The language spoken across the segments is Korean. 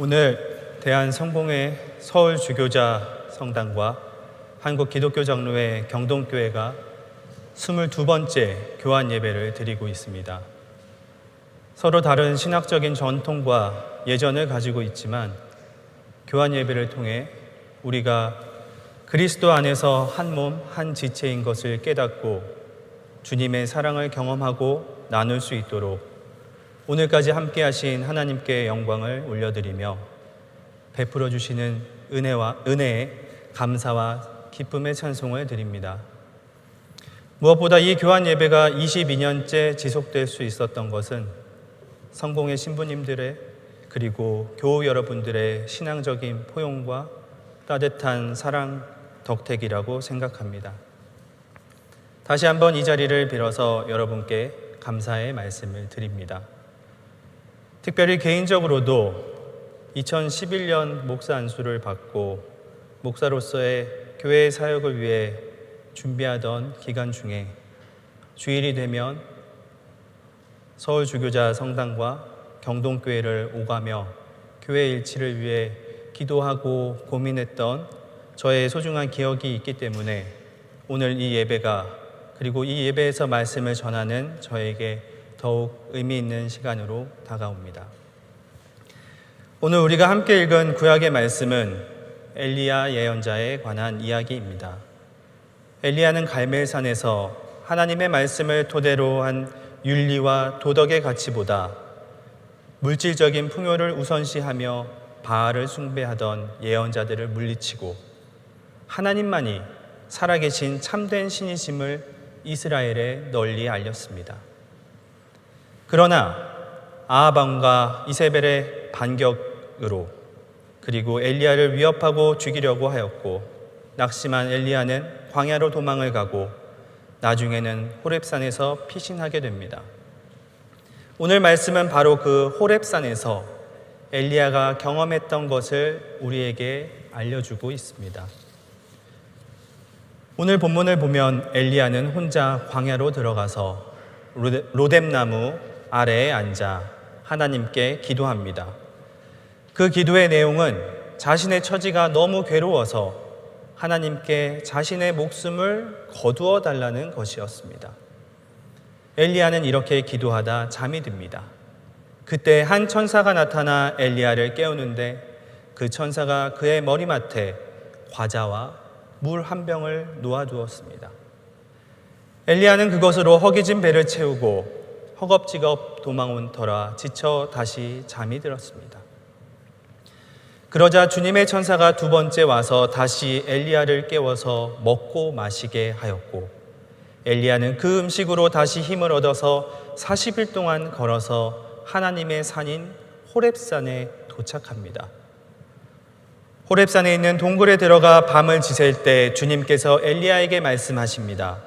오늘 대한성공회 서울주교자 성당과 한국기독교장로회 경동교회가 22번째 교환 예배를 드리고 있습니다. 서로 다른 신학적인 전통과 예전을 가지고 있지만 교환 예배를 통해 우리가 그리스도 안에서 한 몸, 한 지체인 것을 깨닫고 주님의 사랑을 경험하고 나눌 수 있도록 오늘까지 함께 하신 하나님께 영광을 올려드리며 베풀어 주시는 은혜에 감사와 기쁨의 찬송을 드립니다. 무엇보다 이 교환 예배가 22년째 지속될 수 있었던 것은 성공의 신부님들의 그리고 교우 여러분들의 신앙적인 포용과 따뜻한 사랑 덕택이라고 생각합니다. 다시 한번 이 자리를 빌어서 여러분께 감사의 말씀을 드립니다. 특별히 개인적으로도 2011년 목사 안수를 받고 목사로서의 교회의 사역을 위해 준비하던 기간 중에 주일이 되면 서울주교자 성당과 경동교회를 오가며 교회 일치를 위해 기도하고 고민했던 저의 소중한 기억이 있기 때문에 오늘 이 예배가 그리고 이 예배에서 말씀을 전하는 저에게 더욱 의미 있는 시간으로 다가옵니다. 오늘 우리가 함께 읽은 구약의 말씀은 엘리야 예언자에 관한 이야기입니다. 엘리야는 갈멜산에서 하나님의 말씀을 토대로 한 윤리와 도덕의 가치보다 물질적인 풍요를 우선시하며 바알을 숭배하던 예언자들을 물리치고 하나님만이 살아계신 참된 신이심을 이스라엘에 널리 알렸습니다. 그러나 아합 왕과 이세벨의 반격으로 그리고 엘리야를 위협하고 죽이려고 하였고 낙심한 엘리야는 광야로 도망을 가고 나중에는 호렙산에서 피신하게 됩니다. 오늘 말씀은 바로 그 호렙산에서 엘리야가 경험했던 것을 우리에게 알려주고 있습니다. 오늘 본문을 보면 엘리야는 혼자 광야로 들어가서 로뎀나무 아래에 앉아 하나님께 기도합니다. 그 기도의 내용은 자신의 처지가 너무 괴로워서 하나님께 자신의 목숨을 거두어 달라는 것이었습니다. 엘리야는 이렇게 기도하다 잠이 듭니다. 그때 한 천사가 나타나 엘리야를 깨우는데 그 천사가 그의 머리맡에 과자와 물 한 병을 놓아두었습니다. 엘리야는 그것으로 허기진 배를 채우고 허겁지겁 도망온 터라 지쳐 다시 잠이 들었습니다. 그러자 주님의 천사가 두 번째 와서 다시 엘리야를 깨워서 먹고 마시게 하였고 엘리야는 그 음식으로 다시 힘을 얻어서 40일 동안 걸어서 하나님의 산인 호렙산에 도착합니다. 호렙산에 있는 동굴에 들어가 밤을 지샐 때 주님께서 엘리야에게 말씀하십니다.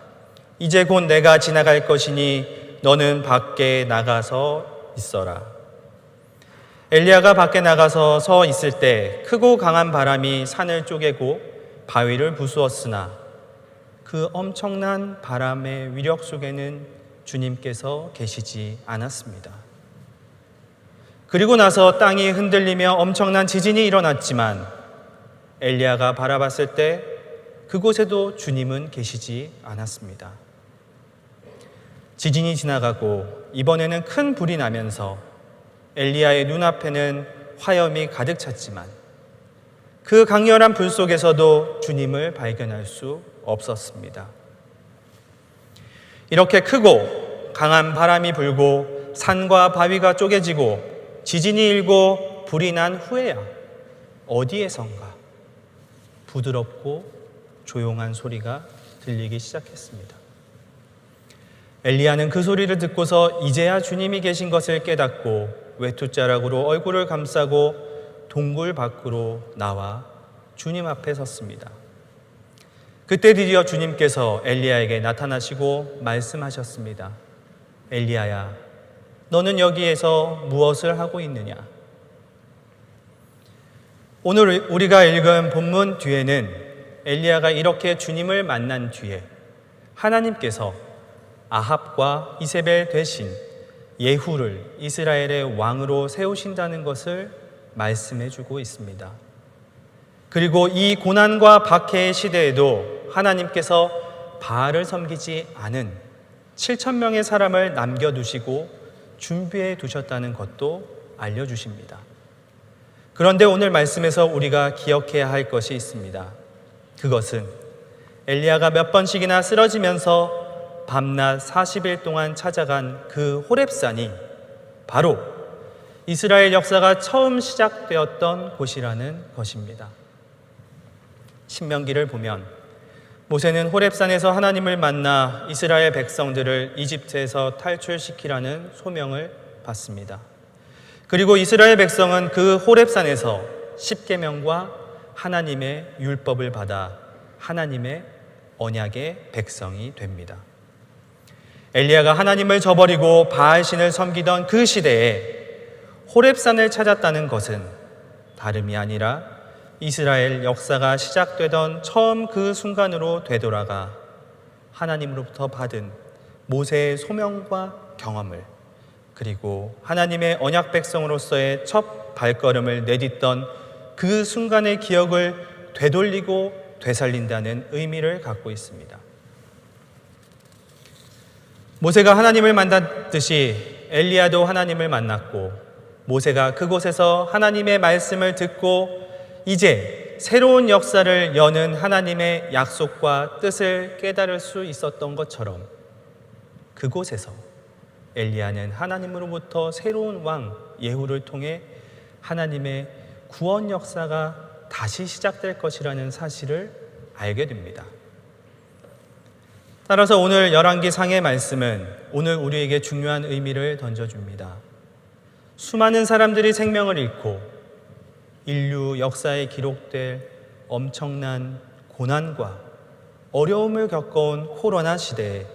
이제 곧 내가 지나갈 것이니 너는 밖에 나가서 있어라. 엘리야가 밖에 나가서 서 있을 때 크고 강한 바람이 산을 쪼개고 바위를 부수었으나 그 엄청난 바람의 위력 속에는 주님께서 계시지 않았습니다. 그리고 나서 땅이 흔들리며 엄청난 지진이 일어났지만 엘리야가 바라봤을 때 그곳에도 주님은 계시지 않았습니다. 지진이 지나가고 이번에는 큰 불이 나면서 엘리야의 눈앞에는 화염이 가득 찼지만 그 강렬한 불 속에서도 주님을 발견할 수 없었습니다. 이렇게 크고 강한 바람이 불고 산과 바위가 쪼개지고 지진이 일고 불이 난 후에야 어디에선가 부드럽고 조용한 소리가 들리기 시작했습니다. 엘리야는 그 소리를 듣고서 이제야 주님이 계신 것을 깨닫고 외투자락으로 얼굴을 감싸고 동굴 밖으로 나와 주님 앞에 섰습니다. 그때 드디어 주님께서 엘리야에게 나타나시고 말씀하셨습니다. 엘리야야, 너는 여기에서 무엇을 하고 있느냐? 오늘 우리가 읽은 본문 뒤에는 엘리야가 이렇게 주님을 만난 뒤에 하나님께서 아합과 이세벨 대신 예후를 이스라엘의 왕으로 세우신다는 것을 말씀해 주고 있습니다. 그리고 이 고난과 박해의 시대에도 하나님께서 바알을 섬기지 않은 7천 명의 사람을 남겨두시고 준비해 두셨다는 것도 알려주십니다. 그런데 오늘 말씀에서 우리가 기억해야 할 것이 있습니다. 그것은 엘리야가 몇 번씩이나 쓰러지면서 밤낮 40일 동안 찾아간 그 호렙산이 바로 이스라엘 역사가 처음 시작되었던 곳이라는 것입니다. 신명기를 보면 모세는 호렙산에서 하나님을 만나 이스라엘 백성들을 이집트에서 탈출시키라는 소명을 받습니다. 그리고 이스라엘 백성은 그 호렙산에서 십계명과 하나님의 율법을 받아 하나님의 언약의 백성이 됩니다. 엘리야가 하나님을 저버리고 바알신을 섬기던 그 시대에 호렙산을 찾았다는 것은 다름이 아니라 이스라엘 역사가 시작되던 처음 그 순간으로 되돌아가 하나님으로부터 받은 모세의 소명과 경험을, 그리고 하나님의 언약 백성으로서의 첫 발걸음을 내딛던 그 순간의 기억을 되돌리고 되살린다는 의미를 갖고 있습니다. 모세가 하나님을 만났듯이 엘리야도 하나님을 만났고, 모세가 그곳에서 하나님의 말씀을 듣고 이제 새로운 역사를 여는 하나님의 약속과 뜻을 깨달을 수 있었던 것처럼 그곳에서 엘리야는 하나님으로부터 새로운 왕 예후를 통해 하나님의 구원 역사가 다시 시작될 것이라는 사실을 알게 됩니다. 따라서 오늘 열왕기상의 말씀은 오늘 우리에게 중요한 의미를 던져줍니다. 수많은 사람들이 생명을 잃고 인류 역사에 기록될 엄청난 고난과 어려움을 겪어온 코로나 시대에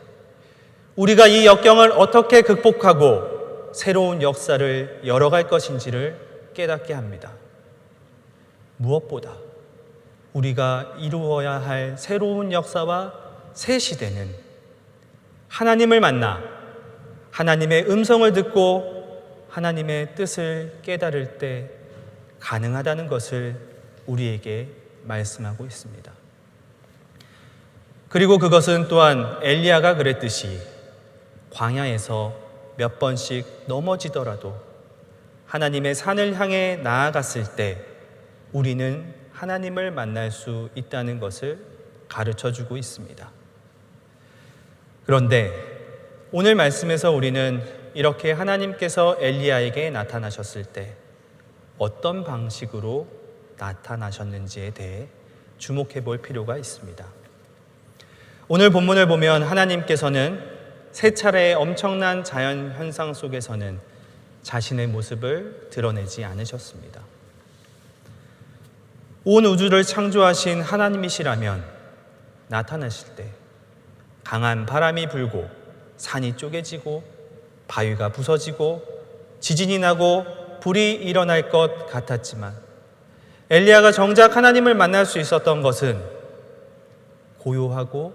우리가 이 역경을 어떻게 극복하고 새로운 역사를 열어갈 것인지를 깨닫게 합니다. 무엇보다 우리가 이루어야 할 새로운 역사와 새 시대는 하나님을 만나 하나님의 음성을 듣고 하나님의 뜻을 깨달을 때 가능하다는 것을 우리에게 말씀하고 있습니다. 그리고 그것은 또한 엘리야가 그랬듯이 광야에서 몇 번씩 넘어지더라도 하나님의 산을 향해 나아갔을 때 우리는 하나님을 만날 수 있다는 것을 가르쳐 주고 있습니다. 그런데 오늘 말씀에서 우리는 이렇게 하나님께서 엘리야에게 나타나셨을 때 어떤 방식으로 나타나셨는지에 대해 주목해 볼 필요가 있습니다. 오늘 본문을 보면 하나님께서는 세 차례의 엄청난 자연 현상 속에서는 자신의 모습을 드러내지 않으셨습니다. 온 우주를 창조하신 하나님이시라면 나타나실 때 강한 바람이 불고 산이 쪼개지고 바위가 부서지고 지진이 나고 불이 일어날 것 같았지만 엘리야가 정작 하나님을 만날 수 있었던 것은 고요하고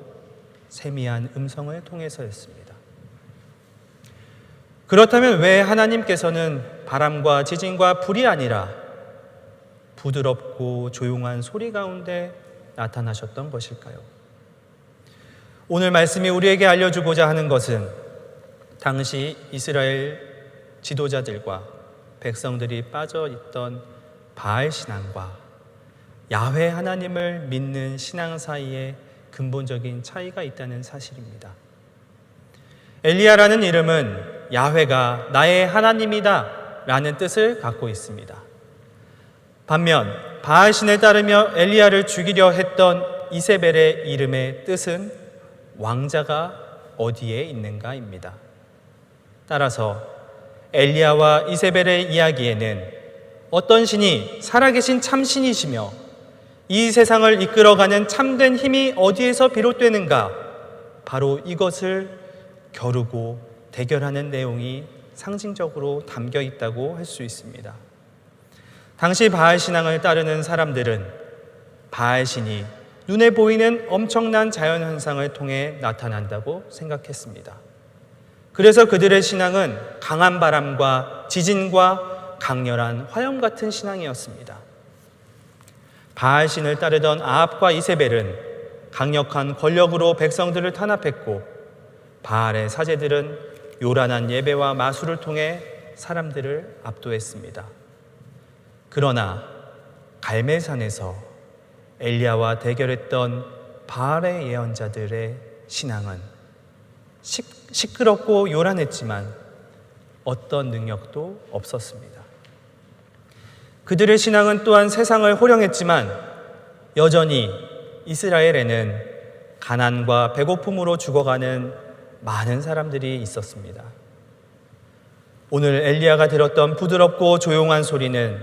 세미한 음성을 통해서였습니다. 그렇다면 왜 하나님께서는 바람과 지진과 불이 아니라 부드럽고 조용한 소리 가운데 나타나셨던 것일까요? 오늘 말씀이 우리에게 알려주고자 하는 것은 당시 이스라엘 지도자들과 백성들이 빠져 있던 바알 신앙과 야훼 하나님을 믿는 신앙 사이에 근본적인 차이가 있다는 사실입니다. 엘리야라는 이름은 야훼가 나의 하나님이다 라는 뜻을 갖고 있습니다. 반면 바알 신에 따르며 엘리야를 죽이려 했던 이세벨의 이름의 뜻은 왕자가 어디에 있는가입니다. 따라서 엘리야와 이세벨의 이야기에는 어떤 신이 살아계신 참신이시며 이 세상을 이끌어가는 참된 힘이 어디에서 비롯되는가, 바로 이것을 겨루고 대결하는 내용이 상징적으로 담겨 있다고 할 수 있습니다. 당시 바알 신앙을 따르는 사람들은 바알 신이 눈에 보이는 엄청난 자연현상을 통해 나타난다고 생각했습니다. 그래서 그들의 신앙은 강한 바람과 지진과 강렬한 화염 같은 신앙이었습니다. 바알신을 따르던 아합과 이세벨은 강력한 권력으로 백성들을 탄압했고, 바알의 사제들은 요란한 예배와 마술을 통해 사람들을 압도했습니다. 그러나 갈멜산에서 엘리야와 대결했던 바알의 예언자들의 신앙은 시끄럽고 요란했지만 어떤 능력도 없었습니다. 그들의 신앙은 또한 세상을 호령했지만 여전히 이스라엘에는 가난과 배고픔으로 죽어가는 많은 사람들이 있었습니다. 오늘 엘리야가 들었던 부드럽고 조용한 소리는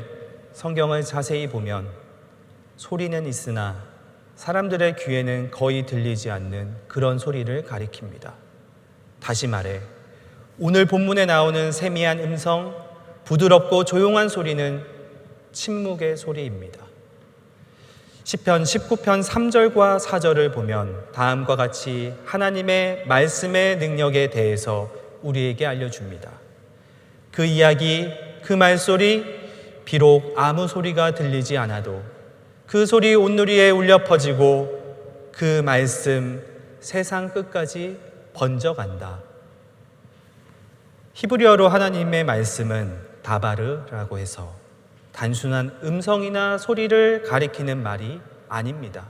성경을 자세히 보면 소리는 있으나 사람들의 귀에는 거의 들리지 않는 그런 소리를 가리킵니다. 다시 말해, 오늘 본문에 나오는 세미한 음성, 부드럽고 조용한 소리는 침묵의 소리입니다. 시편 19편 3절과 4절을 보면 다음과 같이 하나님의 말씀의 능력에 대해서 우리에게 알려줍니다. 그 이야기, 그 말소리, 비록 아무 소리가 들리지 않아도 그 소리 온누리에 울려 퍼지고 그 말씀 세상 끝까지 번져간다. 히브리어로 하나님의 말씀은 다바르라고 해서 단순한 음성이나 소리를 가리키는 말이 아닙니다.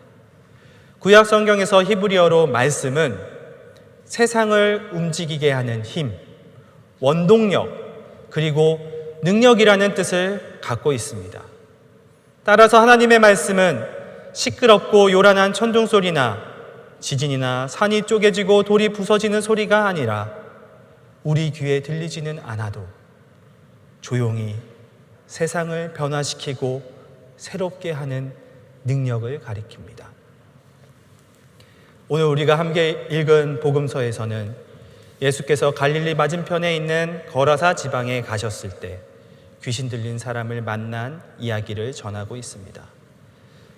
구약 성경에서 히브리어로 말씀은 세상을 움직이게 하는 힘, 원동력, 그리고 능력이라는 뜻을 갖고 있습니다. 따라서 하나님의 말씀은 시끄럽고 요란한 천둥 소리나 지진이나 산이 쪼개지고 돌이 부서지는 소리가 아니라 우리 귀에 들리지는 않아도 조용히 세상을 변화시키고 새롭게 하는 능력을 가리킵니다. 오늘 우리가 함께 읽은 복음서에서는 예수께서 갈릴리 맞은편에 있는 거라사 지방에 가셨을 때 귀신 들린 사람을 만난 이야기를 전하고 있습니다.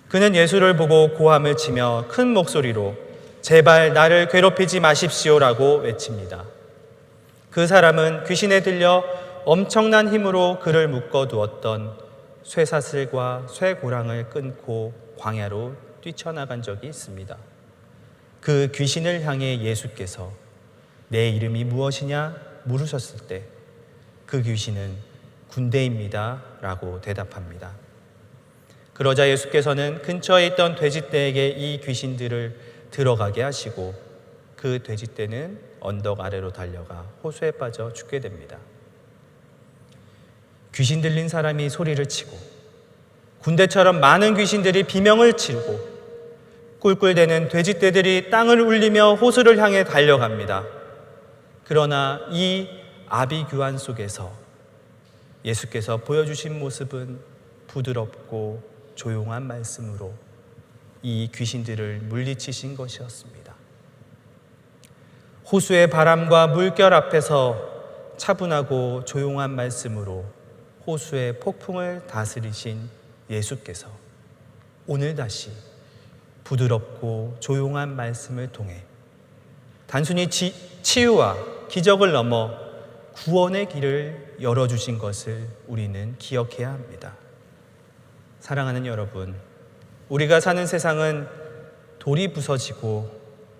그는 예수를 보고 고함을 치며 큰 목소리로 제발 나를 괴롭히지 마십시오라고 외칩니다. 그 사람은 귀신에 들려 엄청난 힘으로 그를 묶어두었던 쇠사슬과 쇠고랑을 끊고 광야로 뛰쳐나간 적이 있습니다. 그 귀신을 향해 예수께서 내 이름이 무엇이냐 물으셨을 때 그 귀신은 군대입니다 라고 대답합니다. 그러자 예수께서는 근처에 있던 돼지떼에게 이 귀신들을 들어가게 하시고 그 돼지떼는 언덕 아래로 달려가 호수에 빠져 죽게 됩니다. 귀신 들린 사람이 소리를 치고 군대처럼 많은 귀신들이 비명을 치르고 꿀꿀대는 돼지떼들이 땅을 울리며 호수를 향해 달려갑니다. 그러나 이 아비규환 속에서 예수께서 보여주신 모습은 부드럽고 조용한 말씀으로 이 귀신들을 물리치신 것이었습니다. 호수의 바람과 물결 앞에서 차분하고 조용한 말씀으로 호수의 폭풍을 다스리신 예수께서 오늘 다시 부드럽고 조용한 말씀을 통해 단순히 치유와 기적을 넘어 구원의 길을 열어주신 것을 우리는 기억해야 합니다. 사랑하는 여러분, 우리가 사는 세상은 돌이 부서지고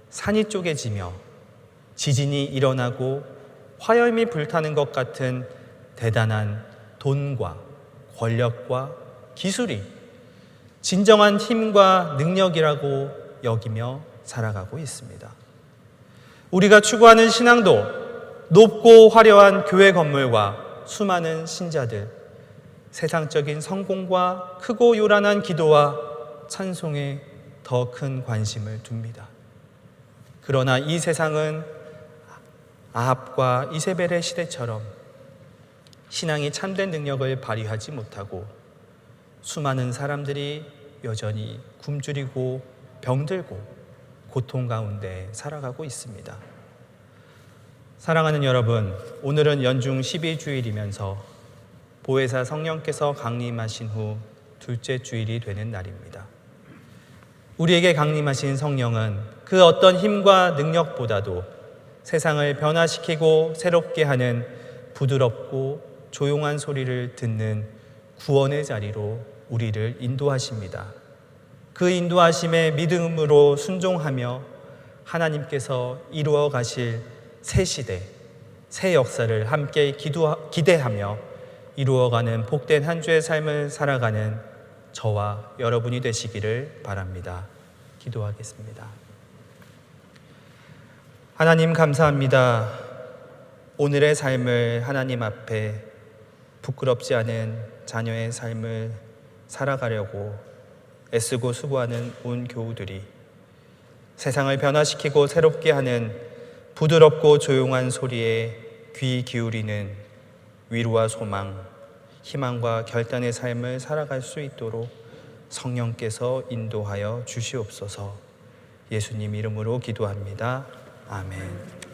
산이 쪼개지며 지진이 일어나고 화염이 불타는 것 같은 대단한 돈과 권력과 기술이 진정한 힘과 능력이라고 여기며 살아가고 있습니다. 우리가 추구하는 신앙도 높고 화려한 교회 건물과 수많은 신자들, 세상적인 성공과 크고 요란한 기도와 찬송에 더 큰 관심을 둡니다. 그러나 이 세상은 아합과 이세벨의 시대처럼 신앙이 참된 능력을 발휘하지 못하고 수많은 사람들이 여전히 굶주리고 병들고 고통 가운데 살아가고 있습니다. 사랑하는 여러분, 오늘은 연중 12주일이면서 보혜사 성령께서 강림하신 후 둘째 주일이 되는 날입니다. 우리에게 강림하신 성령은 그 어떤 힘과 능력보다도 세상을 변화시키고 새롭게 하는 부드럽고 조용한 소리를 듣는 구원의 자리로 우리를 인도하십니다. 그 인도하심에 믿음으로 순종하며 하나님께서 이루어 가실 새 시대, 새 역사를 함께 기대하며 이루어가는 복된 한 주의 삶을 살아가는 저와 여러분이 되시기를 바랍니다. 기도하겠습니다. 하나님 감사합니다. 오늘의 삶을 하나님 앞에 부끄럽지 않은 자녀의 삶을 살아가려고 애쓰고 수고하는 온 교우들이 세상을 변화시키고 새롭게 하는 부드럽고 조용한 소리에 귀 기울이는 위로와 소망, 희망과 결단의 삶을 살아갈 수 있도록 성령께서 인도하여 주시옵소서. 예수님 이름으로 기도합니다. 아멘.